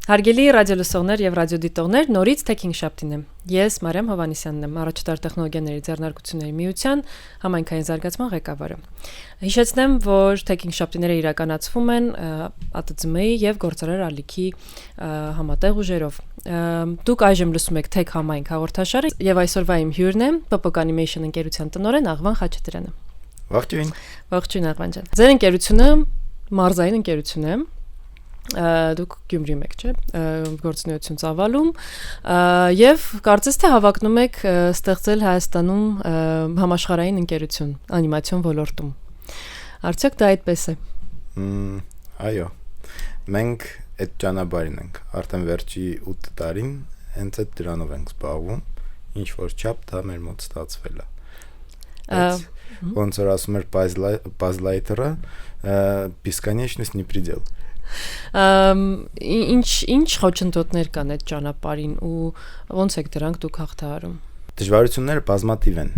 Հարգելի ռադիոլսողներ եւ ռադիոդիտողներ, նորից Tech Shop-ին եմ։ Ես Մարիամ Հովհաննիսյանն եմ, առաջատար տեխնոլոգիաների ձեռնարկությունների միության համայնքային զարգացման ղեկավարը։ Հիշեցնեմ, որ Tech Shop-ները իրականացվում են ԱՏԾՄ-ի եւ Գործարար ալիքի համատեղ ուժերով։ Դուք այժմ լսում եք Tech համայնք հաղորդաշարը եւ այսօրվա իմ հյուրն է Popoc Animation ընկերության տնօրեն Աղվան Խաչատրյանը։ Ողջույն։ Ողջույն Աղվան ջան։ Ձեր ընկերությունը մարզային ընկերություն է։ Դուք Գյումրիում եք, չէ՞, գործունեություն ծավալում եւ կարծես թե հավակնում եք ստեղծել Հայաստանում համաշխարհային ընկերություն անիմացիոն ոլորտում։ Արդյոք դա այդպես է։ Այո։ Մենք այդ ճանապարհին ենք։ Արդեն վերջի 8 տարին հենց այդ դրանով ենք զբաղվում։ Ինչ որ չափ դա մեր մոտ ստացվել է։ Ոնց որ ասում էր Buzz-Lightyear-ը, бесконечность не предел։ Ինչ խոչընդոտներ կան այդ ճանապարհին ու ոնց եք դրանք դուք հաղթահարում։ Դժվարությունները բազմատիվ են։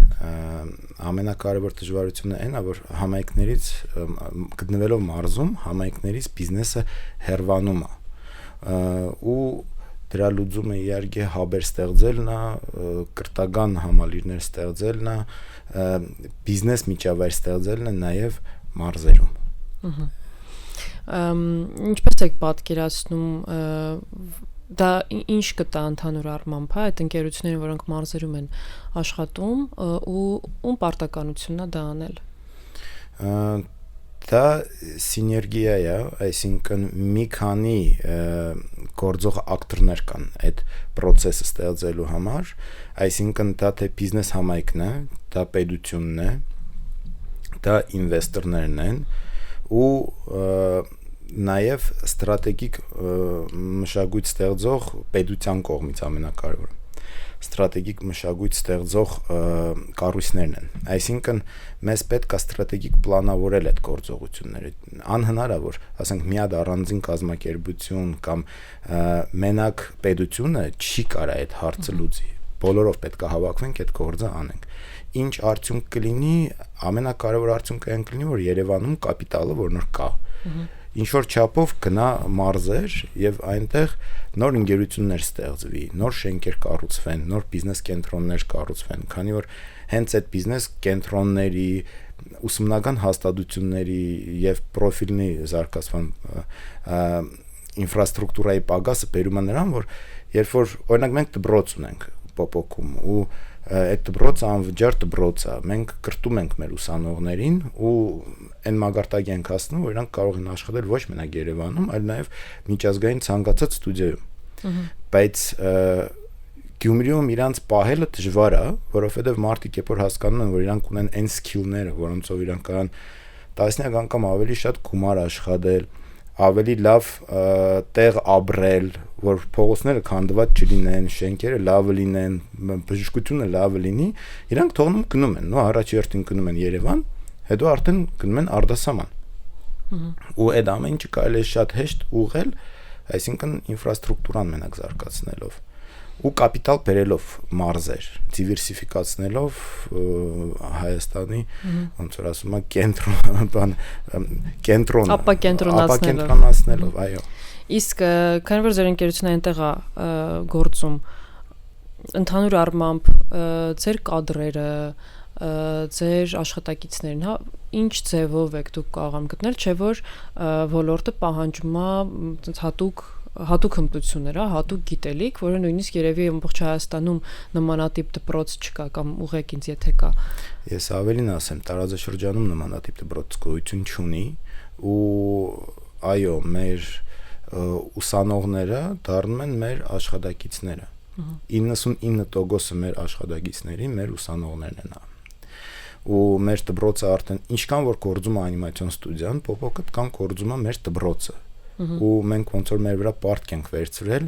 Ամենակարևոր դժվարությունը այն է, որ համայնքներից գտնվելով մարզում, համայնքներից բիզնեսը հեռվանում է։ Ու դրա լուծումը իհարկե հաբեր ստեղծելն է, կրթական համալիրներ ստեղծելն է, բիզնես միջավայր ստեղծելն է նաև մարզերում։ Ինչպես եք պատկերացնում դա ինչ կտա ընդհանուր առմամբ, հա, այդ ընկերությունները, որոնք մարզերում են աշխատում ու ում պարտականությունն է դա անել։ Դա սիներգիա է, այսինքն մի քանի գործող ակտորներ կան այդ process-ը ստեղծելու համար, այսինքն դա թե բիզնես համայնքն է, դա պետությունն է, դա ինվեստորներն են ու նաև ստրատեգիկ մշակույթ ստեղծող պետության կողմից ամենակարևորը ստրատեգիկ մշակույթ ստեղծող կառույցներն են, այսինքն մեզ պետք է ստրատեգիկ պլանավորել այդ գործողությունները, անհնար է որ ասենք մի հատ առանձին կազմակերպություն կամ մենակ պետությունը չի կարա այդ հարցը լուծի, բոլորով պետք է հավաքվենք այդ գործը անենք, ինչ արդյունք կլինի, ամենակարևոր արդյունքը այն կլինի, որ Երևանում կապիտալը որ նոր կա, ինչ որ չափով գնա մարզեր եւ այնտեղ նոր ընկերություններ ստեղծվի, նոր շենքեր կառուցվեն, նոր բիզնես կենտրոններ կառուցվեն, քանի որ հենց այդ բիզնես կենտրոնների, ուսումնական հաստատությունների եւ պրոֆիլի զարգացման ինֆրաստրուկտուրայի պակասը բերում է նրան, որ երբ որ օրինակ մենք դպրոց ունենք Popoc-ում ու այդ դպրոցը անվճար դպրոց է, մենք կրթում ենք մեր ուսանողներին ու այն մագարտակի ենք հասնում, որ իրանք կարող են աշխատել ոչ մենակ Երևանում, այլ նաև միջազգային ցանկացած ստուդիայում։ Բայց Գյումրիում իրանք պահելը դժվար է, որովհետև մարդիկ երբ որ հասկանում են, որ իրանք ունեն այն սկիլները, որոնցով իրանք կարող տասնյակ անգամ ավելի շատ գումար աշխատել, ավելի լավ տեղ ապրել, որ փողոցները քանդված չլինեն, շենքերը լավը լինեն, բժշկությունը լավը լինի, իրանք թողնում գնում են, նո առաջերտին գնում են Երևան, հետո արդեն գնում են արտասահման։ Ու այդ ամեն ինչը կարելի է շատ հեշտ ուղղել, այսինքն ինֆրաստրուկտուրան մենակ զարգացնելով ու կապիտալ բերելով մարզեր, դիվերսիֆիկացնելով Հայաստանի, ոնց որ ասում են, կենտրոն, ապակենտրոնացնելով, այո։ Իսկ քանի որ ձեր ընկերությունը այնտեղ է գործում, ընդհանուր առմամբ ձեր կադրերը, ձեր աշխատակիցներն, հա, ինչ ձևով եք դուք կարող գտնել, չէ՞ որ ոլորտը պահանջում է հատուկ հմտություններ, հատուկ գիտելիք, որը նույնիսկ երևի ամբողջ Հայաստանում նմանատիպ դպրոց չկա կամ ուղղեք ինձ եթե կա։ Ես ավելին ասեմ, տարածաշրջանում նմանատիպ դպրոց գոյություն չունի ու այո, մեր ուսանողները դառնում են մեր աշխատակիցները։ 99% մեր աշխատակիցների մեր ուսանողներն են։ Ու մեր դպրոցը արդեն ինչքան որ գործում է անիմացիոն ստուդիան, Popoc-ը կան գործում է մեր դպրոցը։ Ու մենք ոնց որ մեր վրա պարտք ենք վերցրել,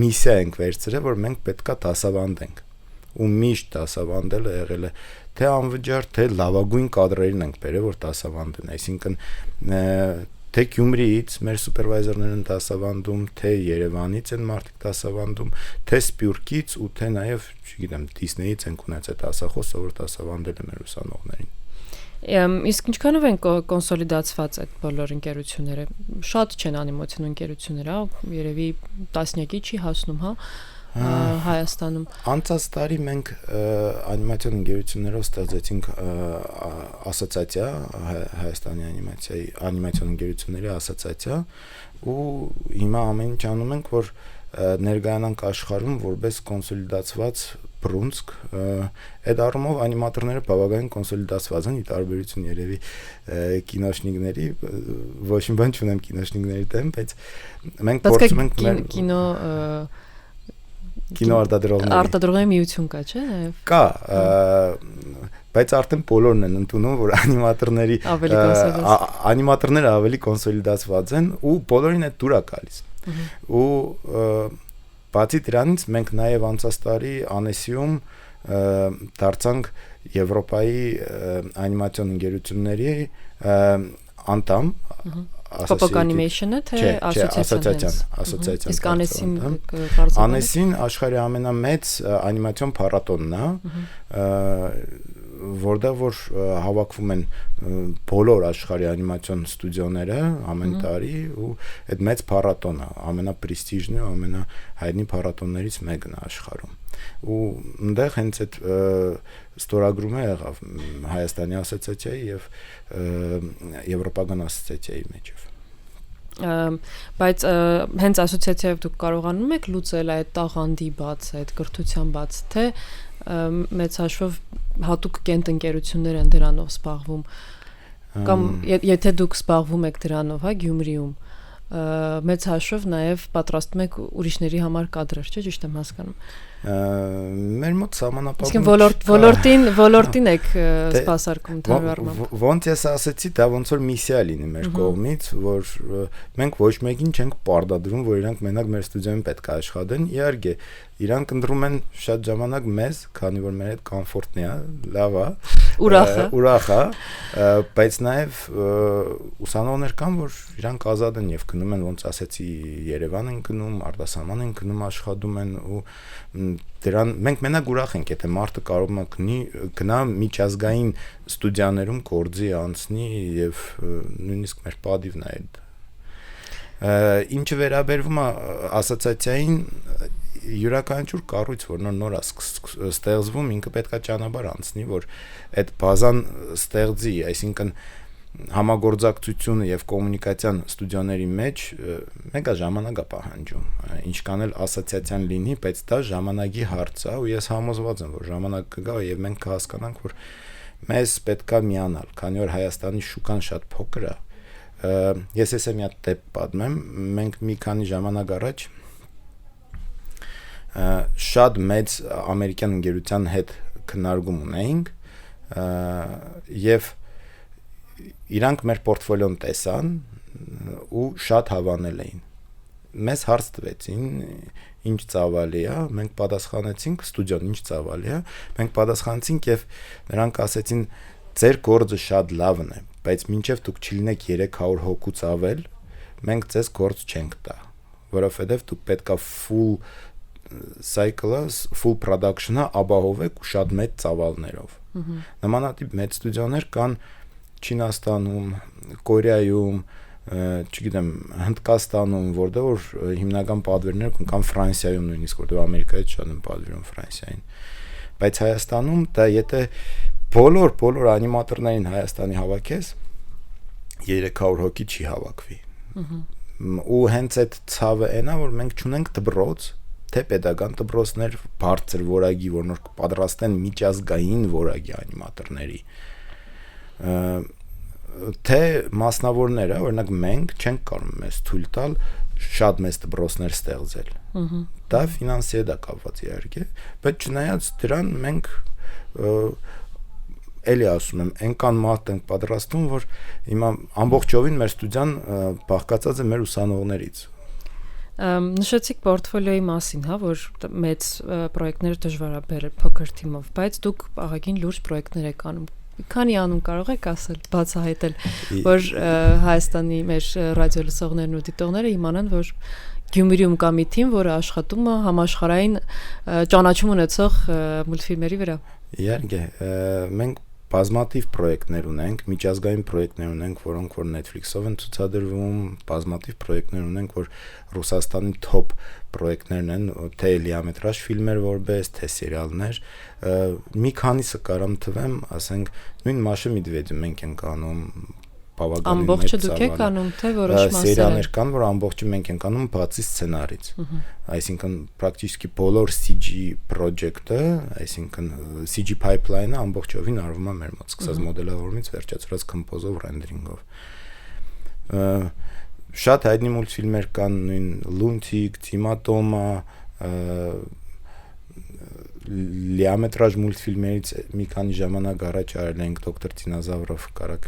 միսիա ենք վերցրել, որ մենք պետքա դասավանդենք։ Ու միշտ դասավանդելը եղել է թե անվճար, թե լավագույն կադրերին ենք բերել, որ դասավանդեն, այսինքն թե Գյումրիից մեր սուպերվայզերներն են դասավանդում, թե Երևանից են մարդիկ դասավանդում, թե Սփյուռքից ու թե նաև, չգիտեմ, Դիսնեյից ենք ունեցել դասախոս, որ դասավանդել է մեր ուսանողներին։ Իսկ ինչքանով են կոնսոլիդացված այդ բոլոր ընկերությունները։ Շատ չեն անիմացիոն ընկերությունները, երևի տասնյակի չի հասնում, հա, Հայաստանում։ Անցած տարի մենք անիմացիոն ընկերություններով ստեղծեցինք ասոցիացիա, Հայաստանի անիմացիոն ընկերությունների ասոցիացիա, ու հիմա ամեն ինչ անում ենք, որ ներկայանանք աշխարհում որպես կոնսոլիդացված բռունցք, այդ առումով անիմատորները բավականին կոնսոլիդացված են, ի տարբերություն երևի կինոշնիկների, ոչ մի բան չունեմ կինոշնիկների դեմ, բայց մենք փորձում ենք մեր կինոարտադրողների միություն կա, չէ՞, նաև։ Կա, բայց արդեն բոլորն են ընդունում, որ անիմատորները ավելի կոնսոլիդացված են ու բոլորին այդ դուր է գալիս։ Ու բացի դրանից մենք նաև անցած տարի Անեսիում դարձանք Եվրոպայի անիմացիոն ընկերությունների անդամ Pop Animation-ը թե ասոցիացիան։ Իսկ Անեսին աշխարհի ամենամեծ անիմացիոն փառատոնն է, որտեղ որ հավաքվում են բոլոր աշխարհի անիմացիոն ստուդիոները ամեն տարի ու այդ մեծ փառատոնը ամենապրեստիժն ու ամենահայտնի փառատոններից մեկն է աշխարհում։ Ու այնտեղ հենց այդ ստորագրումը եղավ Հայաստանի ասոցիացիայի եւ Եվրոպական ասոցիացիայի մեջով։ Բայց հենց ասոցիացիայով դուք կարողանում եք լուծել այդ տաղանդի բաց, այդ կրթության բաց, թե մեծ հաշվով հատուկ կենտնկերություններ են դրանով զբաղվում կամ եթե դուք զբաղվում եք դրանով, հա, Գյումրիում, մեծ հաշվով նաև պատրաստում եք ուրիշների համար կադրեր, չէ՞, ճիշտ եմ հասկանում։ Մեր մոտ սահմանափակում Իսկ ոլորտին եք սպասարկում թարարմամբ։ Ոնց ես ասեցի, դա ոնց որ միսիա լինի մեր կողմից, որ մենք ոչ մեկին չենք պարտադրում, որ իրանք մենակ մեր ստուդիոյում պետք է աշխատեն, իհարկե իրանք ընտրում են շատ ժամանակ մեզ, քանի որ մեր հետ կոմֆորտնի է, լավ է, ուրախ է, բայց նաև ուսանողներ կան, որ իրանք ազատ են եւ գնում են, ոնց ասեցի, Երևան են գնում, արտասահման են գնում, աշխատում են ու դրան մենք մենակ ուրախ ենք, եթե մարդը կարող է գնա միջազգային ստուդիաներում գործի անցնի եւ նույնիսկ մեր պատիվն է այդ։ Ինչը վերաբերվում է ասոցիացիային, յուրաքանչյուր կառույց, որ նոր է ստեղծվում, ինքը պետք է ճանապարհ անցնի, որ այդ բազան ստեղծի, այսինքն համագործակցությունը եւ կոմունիկացիան ստուդիոների մեջ մեկը ժամանակ է պահանջում, ինչքան էլ ասոցիացիան լինի, բայց դա ժամանակի հարց է ու ես համոզված եմ, որ ժամանակ կգա եւ մենք կհասկանանք, որ մեզ պետքա միանալ, քանի որ Հայաստանի շուկան շատ փոքր է։ Ես էսե մի հատ դեպք պատմեմ, մենք մի քանի ժամանակ առաջ շատ մեծ ամերիկյան ընկերության հետ քննարկում ունեինք եւ իրանք մեր պորտֆոլիոն տեսան ու շատ հավանել էին։ Մեզ հարց տվեցին, ինչ ծավալի է, մենք պատասխանեցինք, ստուդիոն ինչ ծավալի է, մենք պատասխանեցինք եւ նրանք ասեցին, ձեր գործը շատ լավն է, բայց մինչեւ դուք չլինեք 300 հոգուց ավել, մենք ձեզ գործ չենք տա, որովհետեւ դուք պետքա full cycle-ը, full production-ը ապահովեք ու շատ մեծ ծավալներով։ Նմանատիպ մեծ ստուդիոներ կան Չինաստանում, Կորեայում, չգիտեմ, Հնդկաստանում, որտեղ որ հիմնական պատվերներ կան Ֆրանսիայում նույնիսկ, որտեղ Ամերիկայից շատ են պատվիրում Ֆրանսիային։ Բայց Հայաստանում դա եթե բոլոր անիմատորներին Հայաստանի հավաքես 300 հոգի չի հավաքվի։ Ու հենց այդ ցավը այնա, որ մենք չունենք դպրոց, թե պետական դպրոցներ բարձր որակի, որ նոր պատրաստեն միջազգային որակի անիմատորների, թե մասնավորները, օրինակ մենք չենք կարող մեզ թույլ տալ շատ մեծ դպրոցներ ստեղծել։ Դա ֆինանսի հետ է կապված իհարկե, բայց չնայած դրան մենք էլի ասում եմ, այնքան մարդ ենք պատրաստում, որ հիմա ամբողջովին մեր ստուդիան բաղկացած է մեր ուսանողներից։ Նշեցիք պորտֆոլիոյի մասին, հա, որ մեծ պրոյեկտները դժվար է բերել փոքր թիմով, բայց դուք աղագին լուրջ պրոյեկտներ եք անում։ Քանի անուն կարող եք ասել, բացահայտել, որ Հայաստանի մեր ռադիո լսողներն ու դիտողները իմանան, որ Գյումրիում կա մի թիմ, որը աշխատում է համաշխարհային ճանաչում ունեցող մուլտֆիլմերի վրա։ Իհարկե, մենք բազմաթիվ պրոյեկտներ ունենք, միջազգային պրոյեկտներ ունենք, որոնք որ Netflix-ով են ցուցադրվում, բազմաթիվ պրոյեկտներ ունենք, որ Ռուսաստանի top պրոյեկտներն են, թե լիամետրաժ ֆիլմեր որպես, թե սերիալներ, մի քանիսը կարամ թվեմ, ասենք, նույն Մաշա Մեդվեդը մենք ենք անում բավականին մեծ ամբողջը դուք եք անում, թե որոշ մասեր սերիալներ կան, որ ամբողջը մենք ենք անում բացի սցենարից։ Այսինքն պրակտիկի բոլոր CG project-ը, այսինքն CG pipeline-ը ամբողջովին արվում է մեր մոտ, սկսած մոդելավորումից վերջացրած կոմպոզով, ռենդերինգով։ Շատ հայտնի մուլտֆիլմեր կան, նույն Լունտիկ, Տիմատոմա, լիամետրաժ մուլտֆիլմերից մի քանի ժամանակ առաջ արել ենք Դոկտոր Դինոզավրով, կարաք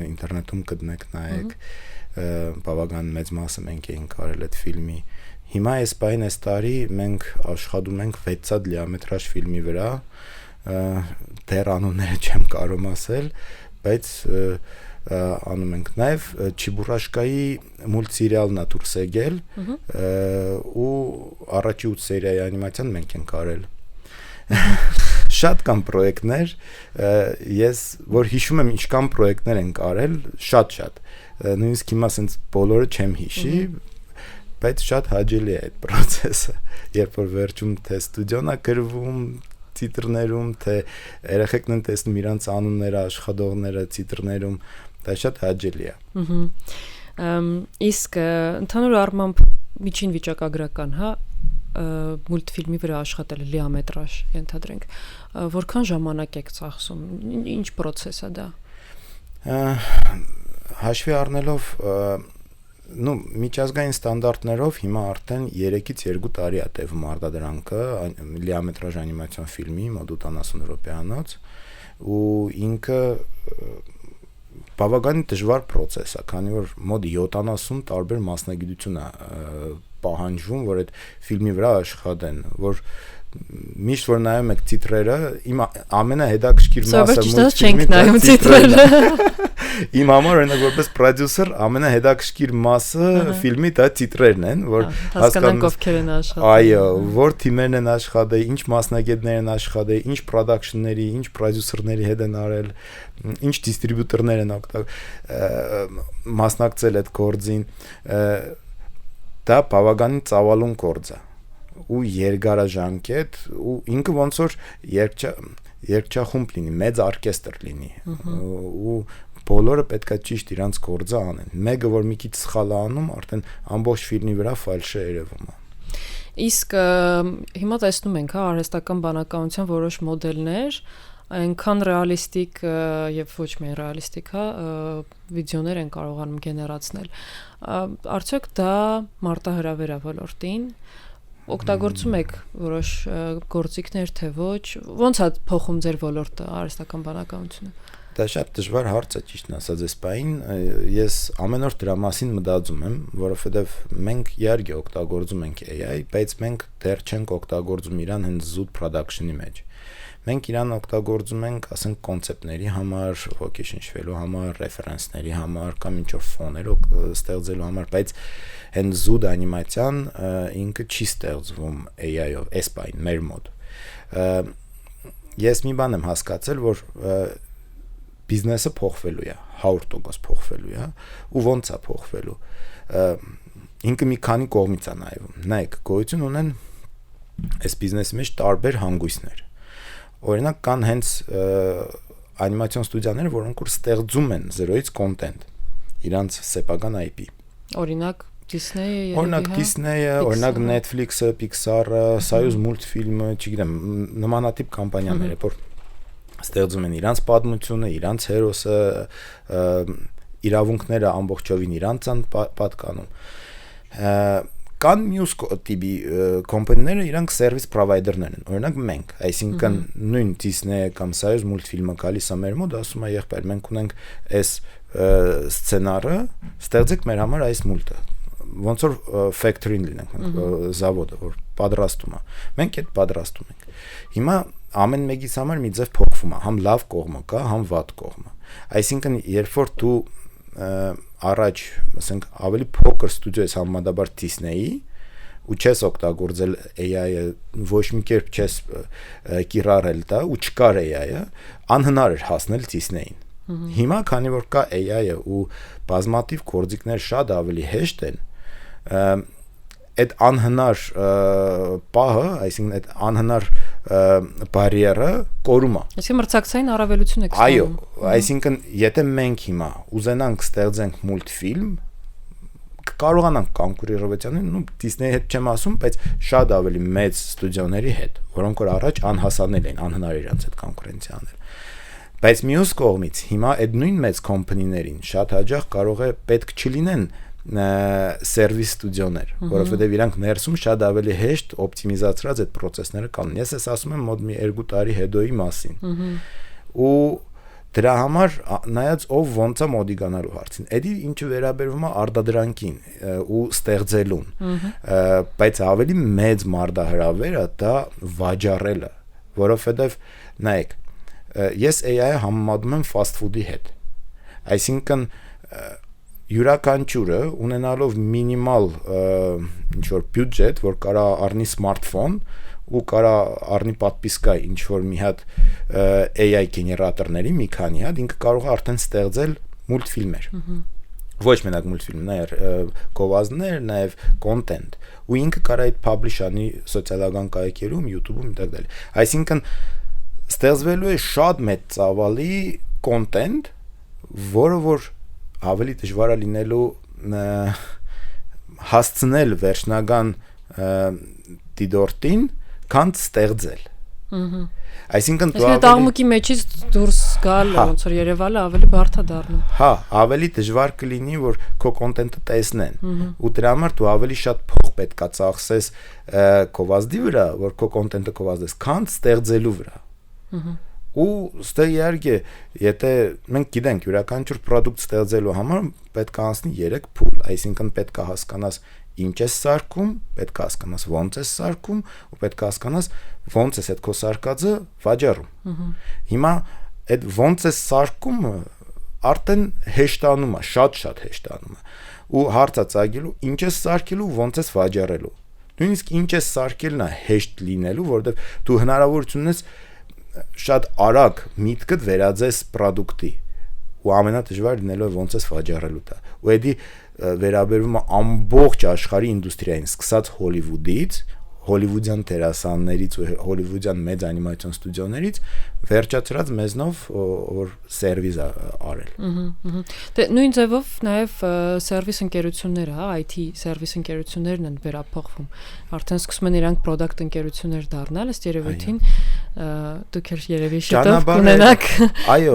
ինտերնետում գտնեք, նայեք, բավական մեծ մասը մենք էինք արել այդ ֆիլմի։ Հիմա այս պայն այս տարի մենք աշխատում ենք 6 հատ լիամետրաժ ֆիլմի վրա, դեռ անունները չեմ կարող ասել, բայց անում ենք նաև Չիբուրաշկայի մուլտսերիալն է դուրս եկել, ու առաջի 8 սերիայի անիմացիան մենք ենք արել։ Շատ կան պրոյեկտներ, ես որ հիշում եմ ինչքան պրոյեկտներ ենք արել, շատ, նույնիսկ հիմա ասենց բոլորը չեմ հիշի, բայց շատ հաճելի է այդ process-ը, երբ որ վերջում թե ստուդիոն է գրվում, տիտրներում, թե երեխեքն են տեսնում իրանց անունները, աշխատողները տիտրներում, դա շատ հաճելի է։ Իսկ ընդհանուր առմամբ միջին վիճակագրական, հա, մուլտֆիլմի վրա աշխատել լիամետրաժ ենթադրենք, որքան ժամանակ եք ծախսում, ինչ process է դա։ Հաշվի առնելով միջազգային ստանդարտներով հիմա արդեն 3-ից 2 տարի է տևում արտադրանքը լիամետրաժ անիմացիոն ֆիլմի մոտ 80 րոպեանոց, ու ինքը բավականին դժվար process է, քանի որ մոտ 70 տարբեր մասնագիտություն է պահանջվում, որ այդ ֆիլմի վրա աշխատեն, որ միշտ որ նայում եք տիտրերը, իմ ամենահետաքրքիր մասը մուլտֆիլմի նայում տիտրերը։ Իմ համար օրինակ որպես պրոդյուսեր ամենահետաքրքիր մասը ֆիլմի դա տիտրերն են, որ հասկանանք ովքեր են աշխատել։ Այո, որ թիմերն են աշխատել, ինչ մասնագետներ են աշխատել, ինչ պրոդակշնների, ինչ պրոդյուսերների հետ են արել, ինչ դիստրիբյուտորներ են մասնակցել այդ գործին։ Դա բավականին ծավալուն գործ է ու երկարաժամկետ, ու ինքը ոնց որ երգչախումբ լինի, մեծ օրկեստր լինի, ու բոլորը պետքա ճիշտ իրանց գործը անեն։ Մեկը որ մի քիչ սխալ է անում, արդեն ամբողջ ֆիլմի վրա ֆալշ է երևում։ Իսկ հիմա տեսնում ենք, հա, արհեստական բանականության որոշ մոդելներ այնքան ռեալիստիկ եւ ոչ միայն ռեալիստիկ, հա, վիդեոներ են կարողանում գեներացնել։ Արդյոք դա մարտահրավեր է ոլորտին, օգտագործում եք որոշ գործիքներ, թե ոչ, ոնց է փոխում ձեր ոլորտը արհեստական բանականությունը։ Դա շատ դժվար հարց է, ճիշտն ասած, այս պահին ես ամեն օր դրա մասին մտածում եմ, որովհետև մենք իհարկե օգտագործում ենք AI, բայց մենք դեռ չենք օգտագործում իրան հենց զուտ production-ի մեջ։ Մենք իրան օգտագործում ենք, ասենք, կոնցեպտների համար, ոգեշնչվելու համար, ռեֆերենսների համար, կամ ինչ-որ ֆոներ ստեղծելու համար, բայց հենց զուտ անիմացիան ինքը չի ստեղծվում AI-ով, այս պահին մեր մոտ։ Ես մի բան եմ հասկացել, որ բիզնեսը փոխվելու է, 100% փոխվելու է, ու ոնց է փոխվելու։ Ինքը մի քանի կողմից է նայվում։ Նայեք, գոյություն ունեն այս բիզնեսի մեջ տարբեր հանգույցներ։ Օրինակ կան հենց անիմացիոն ստուդիաներ, որոնք որ ստեղծում են զերոյից կոնտենտ, իրանց սեփական IP։ Օրինակ Disney-ը, օրինակ Disney-ը, օրինակ Netflix-ը, Pixar-ը, Soyuz Multfilm-ը, չգիտեմ, նմանատիպ կամպանիաներ, որ ստեղծում են իրանց պատմությունը, իրանց հերոսը, իրավունքները ամբողջովին իրանց են պատկանում։ Կան մյուս տիպի կոմպանիները, իրանք սերվիս պրովայդերներ են, օրինակ մենք, այսինքն նույն Disney-ը կամ Soyuz Multfilm-ը գալիս է մեր մոտ, ասում է եղբայր, մենք ունենք այս սցենարը, ստեղծեք մեր համար այս մուլտը, ոնց որ factory-ին լինենք, զավոդը, որ պատրաստում է, մենք այդ պատրաստում ենք։ Հիմա ամեն մեկից համար մի ձև փոխվում է, համ լավ կողմը կա, համ վատ կողմը։ Այսինքն, երբ որ դու առաջ, ասենք, ավելի փոքր ստուդիո ես համեմատաբար Disney-ի, ու չես օգտագործել AI-ը, ոչ մի կերպ չես կիրառել դա ու չկար AI-ը, անհնար էր հասնել Disney-ին։ Հիմա քանի որ կա AI-ը ու բազմաթիվ գործիքներ շատ ավելի հեշտ են, այդ անհնար պահը, այսինքն այդ անհնար բարիերը կորում է։ Այսինքն մրցակցային առավելություն է Այո, այսինքն եթե մենք հիմա ուզենանք ստեղծենք մուլտֆիլմ, կարողանանք կոնկուրենտորի ու Disney-ի հետ չեմ ասում, բայց շատ ավելի մեծ ստուդիոների հետ, որոնք որ առաջ անհասանել էին, անհնար էր իրենց հետ կոնկուրենցիա անել։ Բայց մյուս կողմից հիմա այդ նույն մեծ կոմպանիներին շատ հաճախ կարող է պետք չլինեն սերվիս ստուդիոներ, որովհետև իրանք ներսում շատ ավելի հեշտ օպտիմիզացրած այդ process-ները կան։ Ես ես ասում եմ մոտ մի 2 տարի հետոյի մասին։ Ու դրա համար նայած ով ոնց է մոդիգանալու հարցին։ Էդի ինչը վերաբերվում է արտադրանքին ու ստեղծելուն, բայց ավելի մեծ մարտահրավերը դա վաճառելը, որովհետև նայեք, ես AI-ը համեմատում եմ fast food-ի հետ։ Այսինքն յուրաքանչյուրը ունենալով մինիմալ ինչ որ բյուջետ, որ կարա առնի սմարթֆոն ու կարա առնի պատվիսկա ինչ որ մի հատ AI գեներատորների մի քանի հատ, ինքը կարող է արդեն ստեղծել մուլտֆիլմեր։ Ոչ մենակ մուլտֆիլմ, նաև գովազդներ, նաև կոնտենտ։ Ու ինքը կարա այդ publish անի սոցիալական կայքերում, YouTube-ում եւ այդպես։ Այսինքն ստեղծվելու է շատ մեծ ծավալի կոնտենտ, որը որ ավելի դժվար է լինելու հասցնել վերջնական դիտորդին, քան ստեղծել։ Այսինքն դու ավելի աղմուկի մեջից դուրս գալ, ոնց որ Երևանը ավելի բարդ է դառնում։ Հա, ավելի դժվար կլինի, որ քո կոնտենտը տեսնեն, ու դրա համար դու ավելի շատ փող պետք է ծախսես գովազդի վրա, որ քո կոնտենտը գովազդես, քան ստեղծելու վրա։ Ու ստե իհարկե, եթե մենք գիտենք յուրաքանչյուր product ստեղծելու համար պետք է անցնի 3 փուլ, այսինքն պետք է հասկանաս ինչ ես սարքում, պետք է հասկանաս ոնց ես սարքում ու պետք է հասկանաս ոնց ես այդ քո սարքածը վաճառում։ Հիմա այդ ոնց ես սարքումը արդեն հեշտանում է, շատ հեշտանում է։ Ու հարցը ծագելու ինչ ես սարքելու, ոնց ես վաճառելու։ Նույնիսկ ինչ ես սարքելն է հեշտ լինելու, որովհետև դու հնարավորություն ունես շատ արագ միտքդ վերածես product-ի ու ամենադժվար լինելու է ոնց ես վաճառելու դա։ Ու էդի վերաբերվում է ամբողջ աշխարհի ինդուստրիային, սկսած Հոլիվուդից, հոլիվուդյան դերասաններից ու հոլիվուդյան մեծ անիմացիոն ստուդիոներից վերջացրած մեզնով որ սերվիս արել։ Դե նույն ձևով նաև սերվիս ընկերությունները, հա, IT սերվիս ընկերություններն են վերափոխվում։ Արդեն սկսում են իրանք product ընկերություններ դառնալ, ըստ երևույթին դուք երևի շուտով կունենաք։ Այո,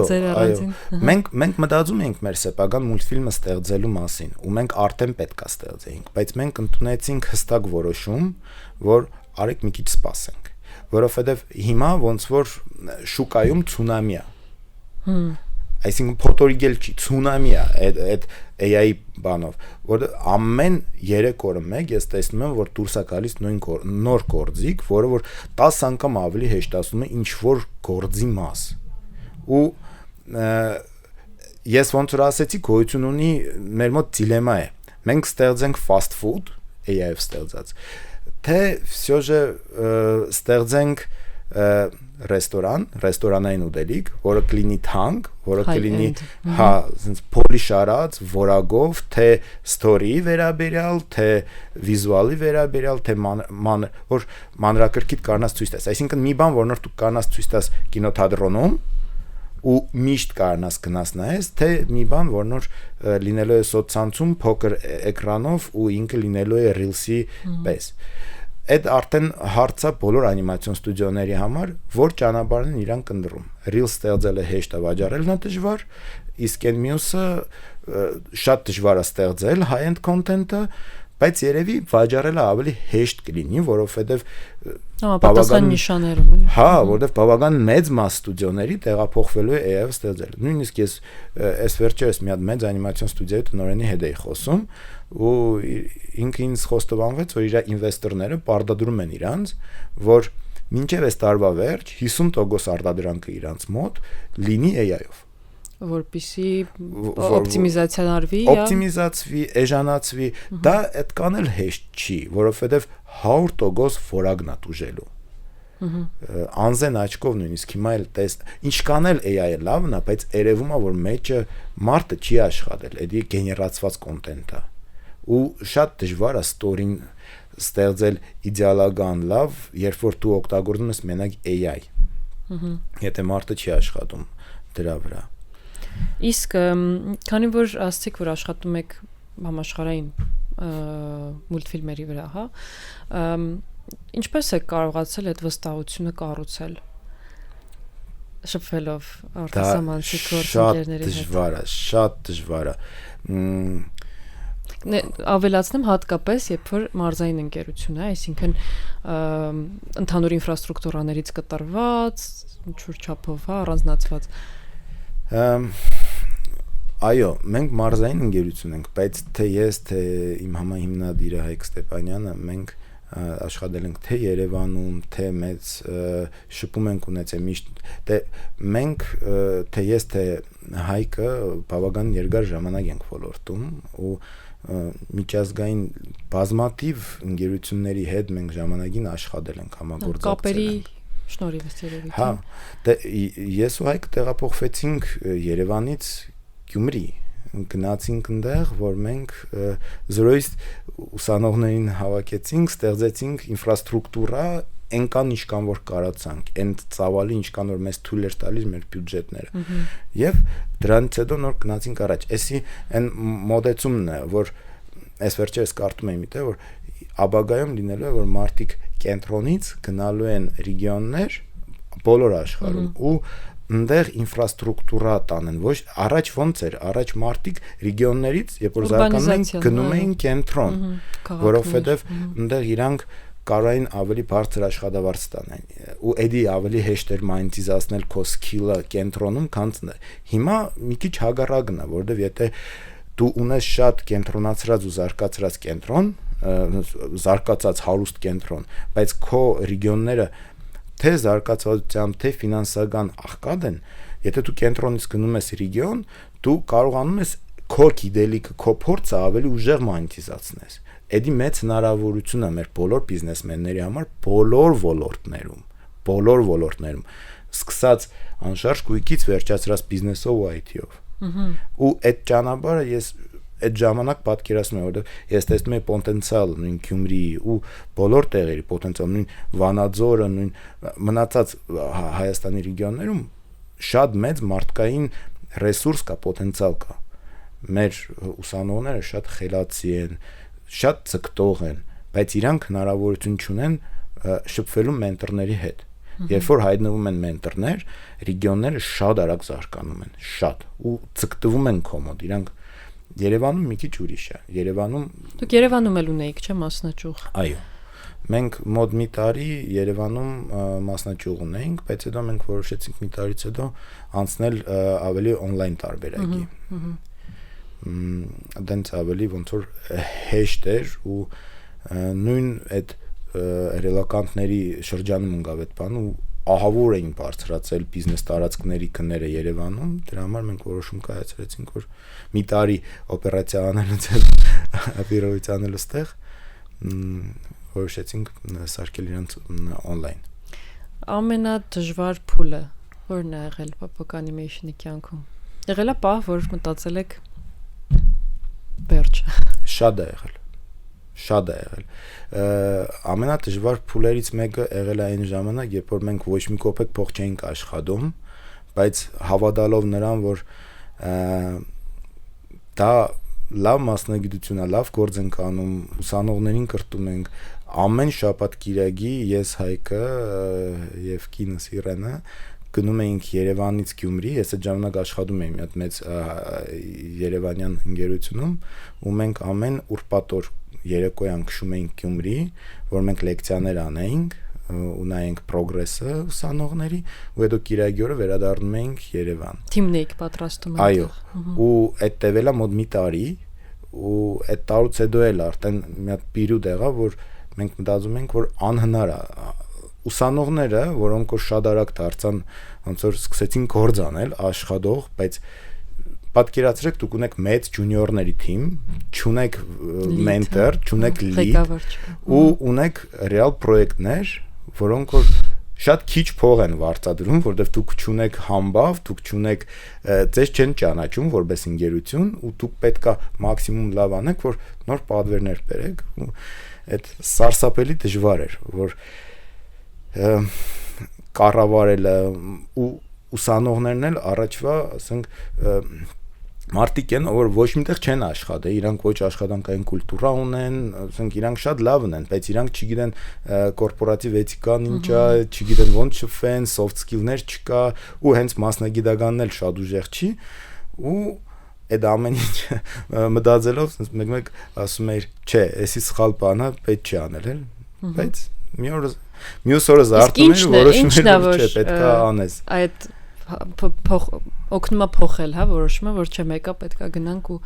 մենք մտածում ենք մեր սեփական մուլտֆիլմը ստեղծելու մասին, ու մենք արդեն պետք է ստեղծեինք, բայց մենք ընդունեցինք հստակ որոշում, որ արեք մի քիչ սպասենք, որովհետև հիմա ոնց որ շուկայում ցունամի է։ Այսինքն փոթորիկել չի, ցունամի է այդ AI բանով, որ ամեն 3 օրը մեկ ես տեսնում եմ, որ դուրս է գալիս նոր գործիք, որը որ 10 անգամ ավելի հեշտացնում է ինչ որ գործի մաս։ Ու ես ոնց որ ասեցի, գոյություն ունի մեր մոտ դիլեմա է։ Մենք ստեղծենք fast food, AI-ով ստեղծած, թե всё же ստեղծենք ռեստորանային ուտելիք, որը կլինի թանկ, որը կլինի հա, ասենց polish արած, որակով, թե story վերաբերյալ, թե վիզուալի վերաբերյալ, թե որ մանրակրկիտ կարողանաս ցույց տաս։ Այսինքն մի բան, որն դու կարողանաս ցույց տաս կինոթատրոնում ու միշտ կարողանաս գնաս նայես, թե մի բան, որ նոր լինելու է սոցցանցում փոքր էկրանով ու ինքը լինելու է Reels-ի պես։ Այդ արդեն հարցը բոլոր անիմացիոն ստուդիոների համար, որ ճանապարհն են իրանք ընտրում։ Reels ստեղծելը հեշտ է, վաճառելն է դժվար, իսկ այն մյուսը շատ դժվար է ստեղծել high-end content-ը, բայց երևի վաճառելը ավելի հեշտ կլինի, որովհետև բավական նիշաներում էլի։ Հա, որովհետև բավական մեծ մաս ստուդիոների տեղափոխվելու է AI-ով ստեղծել։ Նույնիսկ ես այս վերջերս մի հատ մեծ անիմացիոն ստուդիայի տնօրենի հետ էի խոսում, ու ինքը ինձ խոստովանվեց, որ իր ինվեստորները պարտադրում են իրանց, որ մինչև այս տարվա վերջ 50% արտադրանքը իրանց մոտ լինի AI-ով, որպեսզի օպտիմիզացիան արվի, օպտիմիզացվի, էժանացվի, դա այդքան էլ հեշտ չի, որովհետև 100% որագնա դուժելու։ Անզեն աչքով նույնիսկ հիմա էլ ինչքան էլ AI-ը լավն է, բայց երևում է որ մեջը մարդը չի աշխատել, էդի գեներացված կոնտենտ է։ Ու շատ դժվար է ստորին ստեղծել իդեալական լավ, երբ որ դու օգտագործում ես մենակ AI։ Եթե մարդը չի աշխատում դրա վրա։ Իսկ քանի որ ասացիք, որ աշխատում եք համաշխարհային մուլտֆիլմերի վրա, հա, ինչպես եք կարողացել այդ վստահությունը կառուցել շփվելով արտասահմանցի գործընկերների հետ։ Շատ դժվար է։ Ավելացնեմ հատկապես, երբ որ մարզային ընկերություն է, այսինքն ընդհանուր ինֆրաստրուկտուրաներից կտրված, ինչ-որ չափով, հա, առանձնացված։ Այո, մենք մարզային ընկերություն ենք, բայց թե ես, թե իմ համահիմնադիրը Հայկ Ստեփանյանը, մենք աշխատել ենք թե Երևանում, թե մեծ շփում ենք ունեցել միշտ, թե մենք, թե ես, թե Հայկը բավական երկար ժամանակ ենք ոլորտում ու միջազգային բազմաթիվ ընկերությունների հետ մենք ժամանակին աշխատել ենք, համագործակցել ենք։ Շնորհիվ երևի։ Հա, ես ու Հայկ տեղափոխվեցինք Երևանից Գյումրի, գնացինք այնտեղ, որ մենք զրոյից ուսանողներին հավաքեցինք, ստեղծեցինք ինֆրաստրուկտուրա, այնքան ինչքան որ կարացանք, այն ծավալի ինչքան որ մեզ թույլ էր տալիս մեր բյուջետները։ Եվ դրանից հետո նոր գնացինք առաջ։ Էսի այն մոդեցումն է, որ այս վերջերս կարդում եմ միտեղ, որ ապագայում լինելու է, որ մարդիկ կենտրոնից գնալու են ռեգիոններ բոլոր աշխարհում ու այնտեղ ինֆրաստրուկտուրա տանեն, ոչ առաջ ոնց էր, առաջ մարդիկ ռեգիոններից, երբ որ զարգանում են, գնում էին կենտրոն, որովհետև այնտեղ իրանք կարող էին ավելի բարձր աշխատավարձ ստանալ ու էդի ավելի հեշտ էր մոնետիզացնել քո սկիլը կենտրոնում, քան հիմա մի քիչ հագարակն է, որովհետև եթե դու ունես շատ կենտրոնացած ու զարգացած կենտրոն, զարգացած հարուստ կենտրոն, բայց քո ռեգիոնները թե զարգացվածությամբ, թե ֆինանսական աղքատ են, եթե դու կենտրոնից գնում ես ռեգիոն, դու կարողանում ես քո գիտելիքը, քո փորձը ավելի ուժեղ մոնետիզացնես։ Էդի մեծ հնարավորություն է մեր բոլոր բիզնեսմենների համար բոլոր ոլորտներում, սկսած անշարժ գույքից վերջացրած բիզնեսով ու IT-ով։ Ու այդ ճանապարհը ես այդ ժամանակ պատկերացնում եմ, որովհետև ես տեսնում եմ պոտենցիալ նույն Գյումրիի ու բոլոր տեղերի պոտենցիալ, նույն Վանաձորը, նույն մնացած Հայաստանի ռեգիոններում շատ մեծ մարդկային ռեսուրս կա, պոտենցիալ կա։ Մեր ուսանողները շատ խելացի են, շատ ձգտող են, բայց իրանք հնարավորություն չունեն շփվելու մենտորների հետ։ Երբ որ հայտնվում են մենտորներ, ռեգիոնները շատ արագ զարգանում են, շատ ու ձգտվում են կոմոդ, իրանք Երևանում մի քիչ ուրիշ է։ Դուք Երևանում էլ ունեիք, չէ՞, մասնաճյուղ։ Այո։ Մենք մոտ մի տարի Երևանում մասնաճյուղ ունեինք, բայց հետո մենք որոշեցինք մի տարից հետո անցնել ավելի on-line տարբերակի։ Դենց ավելի ոնց որ հեշտ էր ու նույն այդ ռելոկանտների շրջանում ընկավ այդ բանը ու ահավոր էին բարձրացել բիզնես տարածքների գները Երևանում, դրա համար մենք որոշում կայացրեցինք, որ մի տարի օպերացիա անելուց ապիրոյցանելու ստեղ որոշեցինք սարքել իրանց on-line։ Ամենադժվար փուլը որն է եղել Papak Animation-ի կյանքում։ Եղել է պահ, որ մտածել եք վերջ։ Շատ է եղել։ Ամենադժվար փուլերից մեկը եղել է այն ժամանակ, երբ որ մենք ոչ մի կոպեկ փող չէինք աշխատում, բայց հավատալով նրան, որ դա լավ մասնագիտություն է, լավ գործ ենք անում, ուսանողներին կրթում ենք, ամեն շաբաթ կիրակի ես Հայկը եւ կինս Իրենը գնում էինք Երևանից Գյումրի, ես այդ ժամանակ աշխատում էի մի հատ մեծ երևանյան ընկերությունում ու մենք ամեն ուրբաթօր երեկոյան քշում էինք Գյումրի, որ մենք լեկցիաներ անեինք ու նայենք progress-ը ուսանողների ու հետո կիրակի օրը վերադառնում էինք Երևան։ Թիմն էիք պատրաստում։ Այո։ Ու այդ տևել է մոտ մի տարի ու այդ տարուց հետո էլ արդեն մի հատ պիրուդ եղավ, որ մենք մտածում ենք, որ անհնար է ուսանողները, որոնք որ շատ արագ դարձան, ոնց որ սկսեցին գործ անել, աշխատող, բայց պատկերացրեք դուք ունեք մեծ ջունիորների թիմ, չունեք մենտոր, չունեք լիդ ու ունեք ռեալ պրոյեկտներ, որոնք որ շատ քիչ փող են վարձատրում, որովհետև դուք չունեք համբավ, դուք չունեք ձեզ չեն ճանաչում որպես ընկերություն ու դուք պետքա մաքսիմում լավ անեք, որ նոր պատվերներ բերեք ու այդ սարսափելի դժվար էր, որ կառավարելը ու ուսանողներն էլ առաջվա, ասենք մարդիկ են, որ ոչ միտեղ չեն աշխատել, իրանք ոչ աշխատանքային կուլտուրա ունեն, ասենք իրանք շատ լավն են, բայց իրանք չգիտեն կորպորատիվ էթիկան ինչ է, չգիտեն ոնց շփվեն, soft skill-ներ չկա, ու հենց մասնագիտականն էլ շատ ուժեղ չի, ու այդ ամեն ինչ մտածելով մեկ ասում էիր, չէ, էսի սխալ բան է, պետք չի անել, էլ, բայց մյուս օրը զարթում ես, որոշում ես, որ չէ, պետք է անես։ Այդ օգնում է փոխել, հա, որոշումը, որ չէ, մեկը պետքա գնանք ու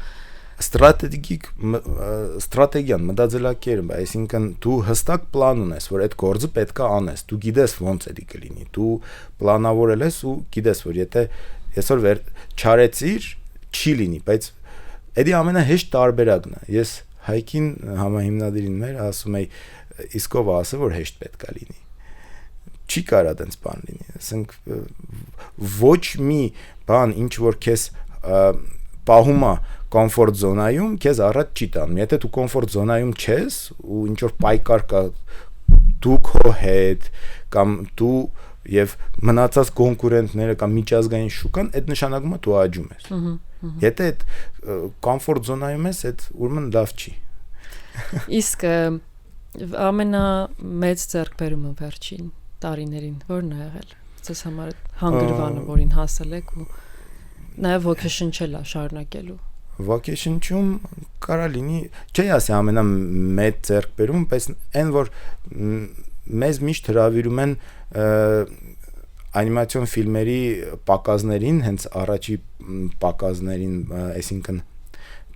ստրատեգիան, մտածելակերպը, այսինքն դու հստակ պլան ունես, որ այդ գործը պետքա անես, դու գիտես ոնց էլի կլինի, դու պլանավորել ես ու գիտես, որ եթե այսօր չարեցիր, չի լինի, բայց էդի ամենահեշտ տարբերակն է։ Ես Հայկին համահիմնադիրին մեր ասում էի, իսկ ով ասը, որ հեշտ պետքա լինի։ Չի կարա դենց բան լինի, ասենք ոչ մի բան, ինչ որ քեզ պահում է կոմֆորտ զոնայում, քեզ առաջ չի տանում։ Եթե դու կոմֆորտ զոնայում չես ու ինչ որ պայքար կա դու քո հետ կամ դու եւ մնացած կոնկուրենտները կամ միջազգային շուկան, այդ նշանակում է դու աճում ես։ Եթե այդ կոմֆորտ զոնայում ես, այդ ուրեմն լավ չի։ Իսկ ամենամեծ ձեռքբերումը վերջին տարիներին որն է եղել ձեզ համար հանգրվանը, որին հասել եք ու նաև vocation-չելա շարունակելու։ Vocation-ում կարա լինի, չի ասի ամենամեծ ձեռքբերում, բայց այն որ մեզ միշտ հրավիրում են անիմացիոն ֆիլմերի պակազներին, հենց առաջի պակազներին, այսինքն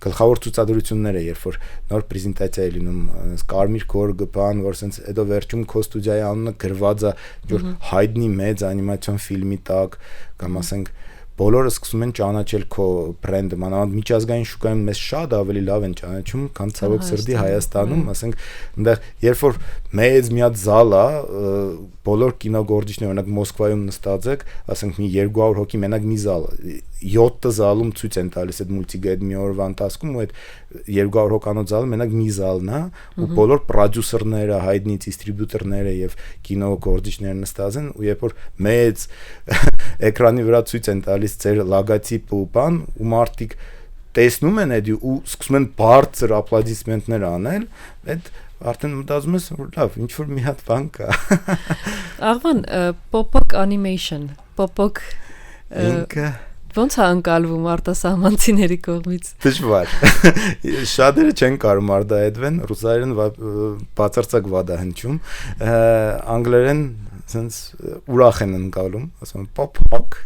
գլխավոր ցուցադրությունները, երբ որ նոր պրեզենտացիա է լինում, կարմիր գորգը բան, որ sense հետո վերջում քո ստուդիայի անունը գրված է, որ հայտնի մեծ անիմացիոն ֆիլմի տակ, կամ ասենք բոլորը սկսում են ճանաչել քո բրենդը, մանավանդ միջազգային շուկայում մեզ շատ ավելի լավ են ճանաչում, քան ցավոք սրտի Հայաստանում, ասենք, այնտեղ երբ որ մեծ մի հատ զալ է, բոլոր կինոգործիչները, օրինակ Մոսկվայում նստած եք, ասենք մի 200 հոգի մենակ մի զալ, 7 զալում ցույց են տալիս այդ մուլտիկը այդ մի օրվա ընթացքում, ու այդ 200 հոգանոց զալը մենակ մի զալն է, ու բոլոր պրոդյուսերները, հայտնի դիստրիբյուտորները եւ կինոգործիչները նստած են, ու երբ որ մեծ էկրանի վրա ցույց են տալիս ձեր լոգոտիպը ու բան, ու մարդիկ տեսնում են այդ ու սկսում են բարձր ապլոդիսմենտներ անել, այդ արդեն մտածում ես, որ լավ, ինչ որ մի հատ բան կա։ Աղվան, pop-up animation, pop-up ինքը ոնց է ընկալվում արտասահմանցիների կողմից։ Դժվար։ Շատերը չեն կարող արտահայտվեն, ռուսերեն բացարձակ վատ է հնչում, անգլերեն sense ուրախ են ընկալում, ասում են pop-up,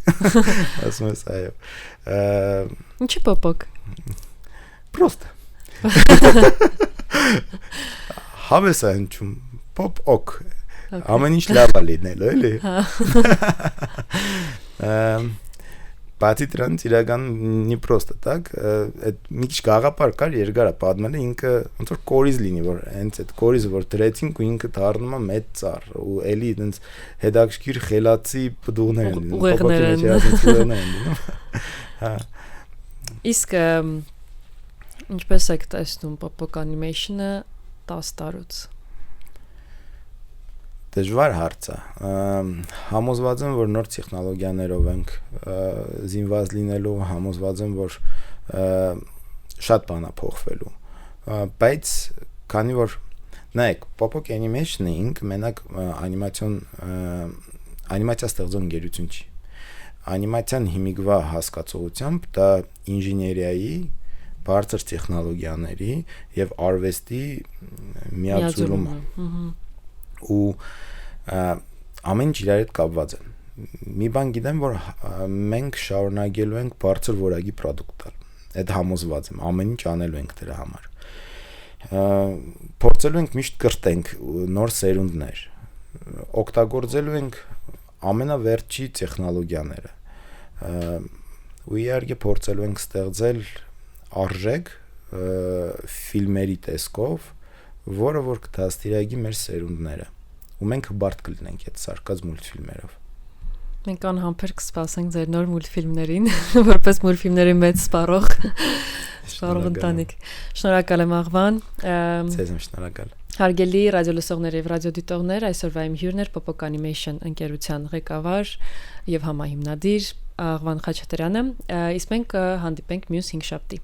ասում ես այո։ Ինչի pop-up։ Պրոստ։ Հավես է հնչում, pop-ok։ Ամեն ինչ լավ է լինելու, էլի։ Բացի դրանից իրական նի պրոստը, так, այդ մի քիչ գաղափար կար, երկար է պատմել, ինքը ոնց որ կորիզ լինի, որ հենց այդ կորիզը որ դրեցինք ու ինքը դառնում է մեծ ծառ, ու էլի այնց հետաքրքիր խելացի բդուղներ են լինում, հա։ Իսկ ինչպես եք տեսնում pop-up animation-ը 10 տարուց։ Դժվար հարց է։ Համոզված եմ, որ նոր տեխնոլոգիաներով ենք զինված լինելու, համոզված եմ, որ շատ բան է փոխվելու։ Բայց քանի որ նայեք, pop-up animation-ը ինքը մենակ անիմացիա ստեղծող ընկերություն չի։ Անիմացիան հիմիկվա հասկացողությամբ դա ինժեներիայի, բարձր տեխնոլոգիաների եւ արվեստի միացում է։ Ու ամեն ինչ իրար հետ կապված է։ Մի բան գիտեմ, որ մենք շարունակելու ենք բարձր որակի պրոդուկտ տալ։ Այդ համոզված եմ, ամեն ինչ անելու ենք դրա համար։ Փորձելու ենք միշտ կրտենք նոր սերունդներ։ Օգտագործելու ենք ամենավերջի տեխնոլոգիաները։ ու իհարկե փորձելու ենք ստեղծել արժեք ֆիլմերի տեսքով, որը որ կդաստիարակի մեր սերունդները, ու մենք հբարտ կլինենք այդ սարքած մուլտֆիլմերով։ Մենք անհամբեր կսպասենք ձեր նոր մուլտֆիլմներին, որպես մուլտֆիլմների մեծ սպառող ընտանիք։ Շնորհակալ եմ Աղվան։ Ձեզ եմ շնորհակալ։ Հարգելի ռադիոլսողներ եւ ռադիոդիտողներ, այսօրվա իմ հյուրն էր Popoc Animation ընկերության ղեկավար եւ համահիմնադիր Աղվան Խաչատրյանը, իսկ մենք հանդիպենք մյուս 5 շաբթի։